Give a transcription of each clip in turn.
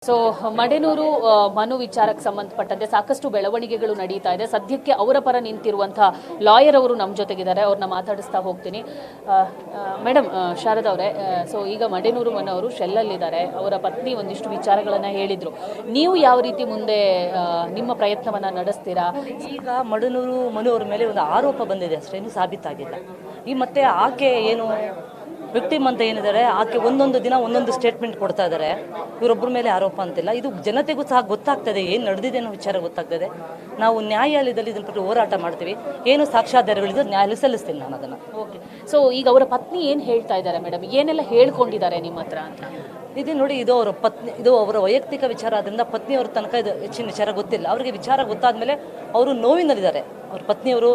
So Madenur Manu ವಿಚಾರಕ್ಕೆ ಸಂಬಂಧಪಟ್ಟಂತೆ ಸಾಕಷ್ಟು ಬೆಳವಣಿಗೆಗಳು ನಡೀತಾ ಇದೆ. ಸದ್ಯಕ್ಕೆ ಅವರ ಪರ ನಿಂತಿರುವಂತಹ ಲಾಯರ್ ಅವರು ನಮ್ಮ ಜೊತೆಗಿದ್ದಾರೆ. ಅವ್ರನ್ನ ಮಾತಾಡಿಸ್ತಾ ಹೋಗ್ತೀನಿ. ಮೇಡಮ್, ಶಾರದಾ ಅವರೇ, ಸೊ ಈಗ ಮಡೆನೂರು ಮನು ಅವರು ಶೆಲ್ಲಲ್ಲಿದ್ದಾರೆ. ಅವರ ಪತ್ನಿ ಒಂದಿಷ್ಟು ವಿಚಾರಗಳನ್ನು ಹೇಳಿದರು. ನೀವು ಯಾವ ರೀತಿ ಮುಂದೆ ನಿಮ್ಮ ಪ್ರಯತ್ನವನ್ನು ನಡೆಸ್ತೀರಾ? ಈಗ ಮಡೆನೂರು ಮನು ಅವರ ಮೇಲೆ ಒಂದು ಆರೋಪ ಬಂದಿದೆ ಅಷ್ಟೇ, ಇನ್ನೂ ಸಾಬೀತಾಗಿಲ್ಲ. ಈ ಮತ್ತೆ ಆಕೆ ಏನು ವಿಕ್ಟಿಮ್ ಅಂತ ಏನಿದ್ದಾರೆ, ಆಕೆ ಒಂದೊಂದು ದಿನ ಒಂದೊಂದು ಸ್ಟೇಟ್ಮೆಂಟ್ ಕೊಡ್ತಾ ಇದ್ದಾರೆ. ಇವರೊಬ್ಬರ ಮೇಲೆ ಆರೋಪ ಅಂತಿಲ್ಲ. ಇದು ಜನತೆಗೂ ಸಹ ಗೊತ್ತಾಗ್ತದೆ, ಏನು ನಡೆದಿದೆ ಅನ್ನೋ ವಿಚಾರ ಗೊತ್ತಾಗ್ತದೆ. ನಾವು ನ್ಯಾಯಾಲಯದಲ್ಲಿ ಇದನ್ನ ಬಿಟ್ಟು ಹೋರಾಟ ಮಾಡ್ತೀವಿ. ಏನು ಸಾಕ್ಷ್ಯಾಧಾರಗಳಿದ್ದು ನ್ಯಾಯಾಲಯ ಸಲ್ಲಿಸ್ತೀನಿ ನಾನು ಅದನ್ನು. ಓಕೆ. ಸೊ ಈಗ ಅವರ ಪತ್ನಿ ಏನು ಹೇಳ್ತಾ ಇದ್ದಾರೆ ಮೇಡಮ್? ಏನೆಲ್ಲ ಹೇಳ್ಕೊಂಡಿದ್ದಾರೆ ನಿಮ್ಮ ಹತ್ರ ಅಂತ? ಇದು ನೋಡಿ, ಇದು ಅವರ ಪತ್ನಿ, ಇದು ಅವರ ವೈಯಕ್ತಿಕ ವಿಚಾರ. ಅದರಿಂದ ಪತ್ನಿಯವ್ರ ತನಕ ಇದು ಹೆಚ್ಚಿನ ವಿಚಾರ ಗೊತ್ತಿಲ್ಲ. ಅವರಿಗೆ ವಿಚಾರ ಗೊತ್ತಾದ್ಮೇಲೆ ಅವರು ನೋವಿನಲ್ಲಿದ್ದಾರೆ. ಅವ್ರ ಪತ್ನಿಯವರು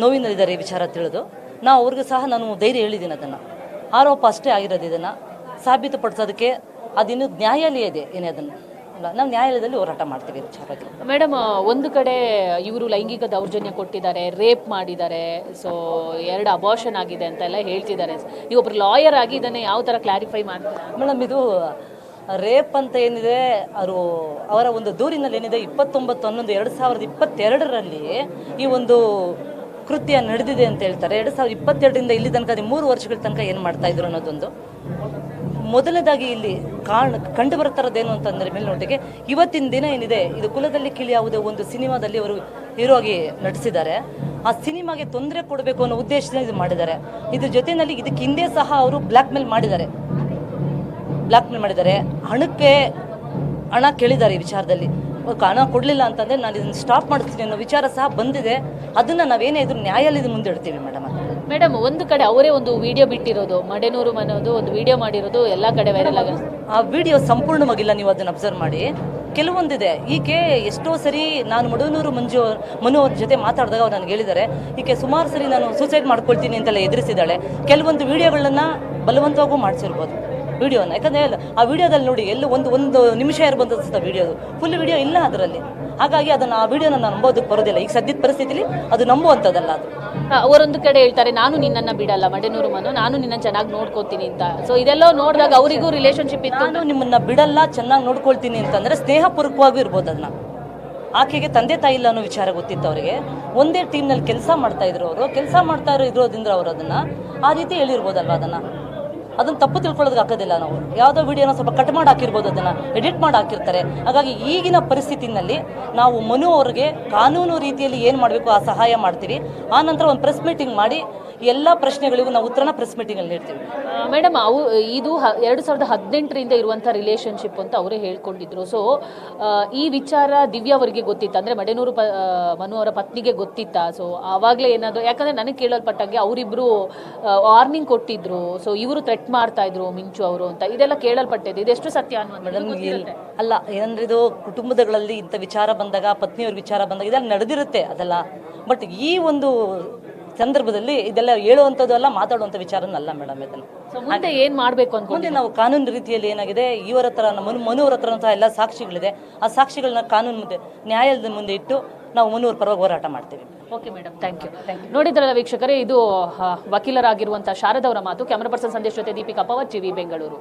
ನೋವಿನಲ್ಲಿದ್ದಾರೆ ಈ ವಿಚಾರ ತಿಳಿದು. ನಾವು ಅವ್ರಿಗೂ ಸಹ ನಾನು ಧೈರ್ಯ ಹೇಳಿದ್ದೀನಿ. ಅದನ್ನು ಆರೋಪ ಅಷ್ಟೇ ಆಗಿರೋದು. ಇದನ್ನು ಸಾಬೀತುಪಡಿಸೋದಕ್ಕೆ ಅದಿನ್ನು ನ್ಯಾಯಾಲಯ ಇದೆ. ಏನೇ ಅದನ್ನು ಅಲ್ಲ, ನಾವು ನ್ಯಾಯಾಲಯದಲ್ಲಿ ಹೋರಾಟ ಮಾಡ್ತೀವಿ ವಿಚಾರಕ್ಕೆ. ಮೇಡಮ್, ಒಂದು ಕಡೆ ಇವರು ಲೈಂಗಿಕ ದೌರ್ಜನ್ಯ ಕೊಟ್ಟಿದ್ದಾರೆ, ರೇಪ್ ಮಾಡಿದ್ದಾರೆ, ಸೊ 2 ಅಬಾರ್ಷನ್ ಆಗಿದೆ ಅಂತೆಲ್ಲ ಹೇಳ್ತಿದ್ದಾರೆ. ನೀವು ಒಬ್ರು ಲಾಯರ್ ಆಗಿ ಇದನ್ನು ಯಾವ ಥರ ಕ್ಲಾರಿಫೈ ಮಾಡ್ತೀರಾ? ಮೇಡಮ್, ಇದು ರೇಪ್ ಅಂತ ಏನಿದೆ, ಅವರ ಒಂದು ದೂರಿನಲ್ಲಿ ಏನಿದೆ, 29/11/2022ರಲ್ಲಿ ಈ ಒಂದು ಕೃತ್ಯ ನಡೆದಿದೆ ಅಂತ ಹೇಳ್ತಾರೆ. 2022ರಿಂದ ಇಲ್ಲಿ ತನಕ 3 ವರ್ಷಗಳ ತನಕ ಏನು ಮಾಡ್ತಾ ಇದ್ರು ಅನ್ನೋದೊಂದು. ಮೊದಲನೇದಾಗಿ ಇಲ್ಲಿ ಕಂಡು ಬರ್ತಾರದೇನು ಅಂತಂದರೆ, ಮೇಲ್ನೋಟಿಗೆ ಇವತ್ತಿನ ದಿನ ಏನಿದೆ, ಇದು ಕುಲದಲ್ಲಿ ಕಿಳಿಯಾವುದೇ ಒಂದು ಸಿನಿಮಾದಲ್ಲಿ ಅವರು ಹೀರೋ ಆಗಿ ನಟಿಸಿದ್ದಾರೆ. ಆ ಸಿನಿಮಾಗೆ ತೊಂದರೆ ಕೊಡಬೇಕು ಅನ್ನೋ ಉದ್ದೇಶದಿಂದ ಇದು ಮಾಡಿದ್ದಾರೆ. ಇದ್ರ ಜೊತೆಯಲ್ಲಿ ಇದಕ್ಕೆ ಹಿಂದೆ ಸಹ ಅವರು ಬ್ಲ್ಯಾಕ್ ಮೇಲ್ ಮಾಡಿದ್ದಾರೆ. ಹಣ ಕೇಳಿದ್ದಾರೆ. ಈ ವಿಚಾರದಲ್ಲಿ ಹಣ ಕೊಡಲಿಲ್ಲ ಅಂತಂದರೆ ನಾನು ಇದನ್ನು ಸ್ಟಾಪ್ ಮಾಡಿಸ್ತೀನಿ ಅನ್ನೋ ವಿಚಾರ ಸಹ ಬಂದಿದೆ. ಅದನ್ನು ನಾವೇನೇ ಇದ್ರು ನ್ಯಾಯಾಲಯದ ಮುಂದೆ ಇಡ್ತೀವಿ ಮೇಡಮ್. ಒಂದು ಕಡೆ ಅವರೇ ಒಂದು ವಿಡಿಯೋ ಬಿಟ್ಟಿರೋದು, ಮಡೆನೂರು ಮನೋದು ಒಂದು ವಿಡಿಯೋ ಮಾಡಿರೋದು ಎಲ್ಲ ಕಡೆ ವೈರಲ್ ಆಗ. ಆ ವಿಡಿಯೋ ಸಂಪೂರ್ಣವಾಗಿಲ್ಲ, ನೀವು ಅದನ್ನು ಅಬ್ಸರ್ವ್ ಮಾಡಿ. ಕೆಲವೊಂದಿದೆ. ಈಕೆ ಎಷ್ಟೋ ಸರಿ ನಾನು ಮಡೆನೂರು ಮನು ಅವ್ರ ಜೊತೆ ಮಾತಾಡಿದಾಗ ಅವ್ರು ನನಗೆ ಹೇಳಿದ್ದಾರೆ, ಈಕೆ ಸುಮಾರು ಸರಿ ನಾನು ಸೂಸೈಡ್ ಮಾಡ್ಕೊಳ್ತೀನಿ ಅಂತೆಲ್ಲ ಎದುರಿಸಿದ್ದಾಳೆ. ಕೆಲವೊಂದು ವಿಡಿಯೋಗಳನ್ನ ಬಲವಂತವಾಗೂ ಮಾಡಿಸಿರ್ಬೋದು ವಿಡಿಯೋನ. ಯಾಕಂದರೆ ಆ ವಿಡಿಯೋದಲ್ಲಿ ನೋಡಿ, ಒಂದು ನಿಮಿಷ ಇರ್ಬೋದು ಅನ್ಸುತ್ತೆ ವಿಡಿಯೋದು. ಫುಲ್ ವಿಡಿಯೋ ಇಲ್ಲ ಅದರಲ್ಲಿ. ಹಾಗಾಗಿ ಅದನ್ನು ಆ ವಿಡಿಯೋನ ನಾನು ನಂಬೋದಕ್ಕೆ ಬರೋದಿಲ್ಲ. ಈಗ ಸದ್ಯದ ಪರಿಸ್ಥಿತಿಲಿ ಅದು ನಂಬುವಂಥದ್ದಲ್ಲ. ಅದು ಅವರೊಂದು ಕಡೆ ಹೇಳ್ತಾರೆ, ನಾನು ನಿನ್ನನ್ನು ಬಿಡಲ್ಲ ಮಡೆನೂರು ಮನು, ನಾನು ನಿನ್ನ ಚೆನ್ನಾಗಿ ನೋಡ್ಕೋತೀನಿ ಅಂತ. ಸೊ ಇದೆಲ್ಲ ನೋಡಿದಾಗ ಅವರಿಗೂ ರಿಲೇಶನ್ಶಿಪ್ ಇತ್ತು. ನಾನು ನಿಮ್ಮನ್ನ ಬಿಡಲ್ಲ, ಚೆನ್ನಾಗಿ ನೋಡ್ಕೊಳ್ತೀನಿ ಅಂತಂದರೆ ಸ್ನೇಹಪೂರ್ವಕವಾಗೂ ಇರ್ಬೋದು. ಅದನ್ನ ಆಕೆಗೆ ತಂದೆ ತಾಯಿ ಇಲ್ಲ ಅನ್ನೋ ವಿಚಾರ ಗೊತ್ತಿತ್ತು ಅವರಿಗೆ. ಒಂದೇ ಟೀಮ್ನಲ್ಲಿ ಕೆಲಸ ಮಾಡ್ತಾ ಇದ್ರು. ಅವರು ಕೆಲಸ ಮಾಡ್ತಾ ಇರೋದ್ರಿಂದ ಅವರು ಅದನ್ನು ಆ ರೀತಿ ಹೇಳಿರ್ಬೋದಲ್ವ. ಅದನ್ನು ತಪ್ಪು ತಿಳ್ಕೊಳ್ಳೋದಕ್ಕೆ ಹಾಕೋದಿಲ್ಲ. ನಾವು ಯಾವುದೋ ವಿಡಿಯೋನ ಸ್ವಲ್ಪ ಕಟ್ ಮಾಡಿ ಹಾಕಿರ್ಬೋದು, ಅದನ್ನು ಎಡಿಟ್ ಮಾಡಿ ಹಾಕಿರ್ತಾರೆ. ಹಾಗಾಗಿ ಈಗಿನ ಪರಿಸ್ಥಿತಿನಲ್ಲಿ ನಾವು ಮನು ಅವ್ರಿಗೆ ಕಾನೂನು ರೀತಿಯಲ್ಲಿ ಏನು ಮಾಡಬೇಕು ಆ ಸಹಾಯ ಮಾಡ್ತೀವಿ. ಆ ನಂತರ ಒಂದು ಪ್ರೆಸ್ ಮೀಟಿಂಗ್ ಮಾಡಿ ಎಲ್ಲ ಪ್ರಶ್ನೆಗಳಿಗೂ ನಾವು ಉತ್ತರನ ಪ್ರೆಸ್ ಮೀಟಿಂಗಲ್ಲಿ ನೀಡ್ತೀವಿ. ಮೇಡಮ್, ಇದು 2018ರಿಂದ ಇರುವಂಥ ರಿಲೇಷನ್ಶಿಪ್ ಅಂತ ಅವರೇ ಹೇಳ್ಕೊಂಡಿದ್ರು. ಸೊ ಈ ವಿಚಾರ ದಿವ್ಯಾ ಅವರಿಗೆ ಗೊತ್ತಿತ್ತು, ಅಂದರೆ ಮಡೆನೂರು ಮನು ಅವರ ಪತ್ನಿಗೆ ಗೊತ್ತಿತ್ತಾ? ಸೊ ಆವಾಗಲೇ ಏನಾದರೂ, ಯಾಕಂದರೆ ನನಗೆ ಕೇಳಲ್ಪಟ್ಟಂಗೆ ಅವರಿಬ್ಬರು ವಾರ್ನಿಂಗ್ ಕೊಟ್ಟಿದ್ರು. ಸೊ ಇವರು ಥ್ರೆಟ್ ಮಾಡ್ತಾ ಇದ್ರು ಮಿಂಚು ಅವರು ಅಂತ, ಇದೆಲ್ಲ ಕೇಳಲ್ಪಟ್ಟಿದೆ. ಇದೆಷ್ಟು ಸತ್ಯ ಅನ್ನೋದು ಮೇಡಮ್ ಅಲ್ಲ. ಏನಂದ್ರೆ, ಇದು ಕುಟುಂಬಗಳಲ್ಲಿ ಇಂಥ ವಿಚಾರ ಬಂದಾಗ, ಪತ್ನಿಯವ್ರ ವಿಚಾರ ಬಂದಾಗ ಇದೆಲ್ಲ ನಡೆದಿರುತ್ತೆ ಅದೆಲ್ಲ. ಬಟ್ ಈ ಒಂದು ಸಂದರ್ಭದಲ್ಲಿ ಇದೆಲ್ಲ ಹೇಳುವಂಥದ್ದು ಅಲ್ಲ, ಮಾತಾಡುವಂಥ ವಿಚಾರನಲ್ಲ ಮೇಡಮ್. ಇದನ್ನು ಮುಂದೆ ಏನು ಮಾಡಬೇಕು ಅಂತ ಮುಂದೆ ನಾವು ಕಾನೂನು ರೀತಿಯಲ್ಲಿ ಏನಾಗಿದೆ, ಇವರ ಹತ್ರ ಮನು ಅವ್ರ ಹತ್ರ ಸಹ ಎಲ್ಲ ಸಾಕ್ಷಿಗಳಿದೆ. ಆ ಸಾಕ್ಷಿಗಳನ್ನ ಕಾನೂನು ಮುಂದೆ, ನ್ಯಾಯಾಲಯದ ಮುಂದೆ ಇಟ್ಟು ನಾವು ಮನು ಅವ್ರ ಪರವಾಗಿ ಹೋರಾಟ ಮಾಡ್ತೀವಿ. Okay madam, thank you. ನೋಡಿದ್ರಲ್ಲ ವೀಕ್ಷಕರೇ, ಇದು ವಕೀಲರಾಗಿರುವಂಥ ಶಾರದಾ ಅವರ ಮಾತು. ಕ್ಯಾಮರಾ ಪರ್ಸನ್ ಸಂದೇಶ್ ಜೊತೆ ದೀಪಿಕಾ ಪವರ್, ಟಿವಿ ಬೆಂಗಳೂರು.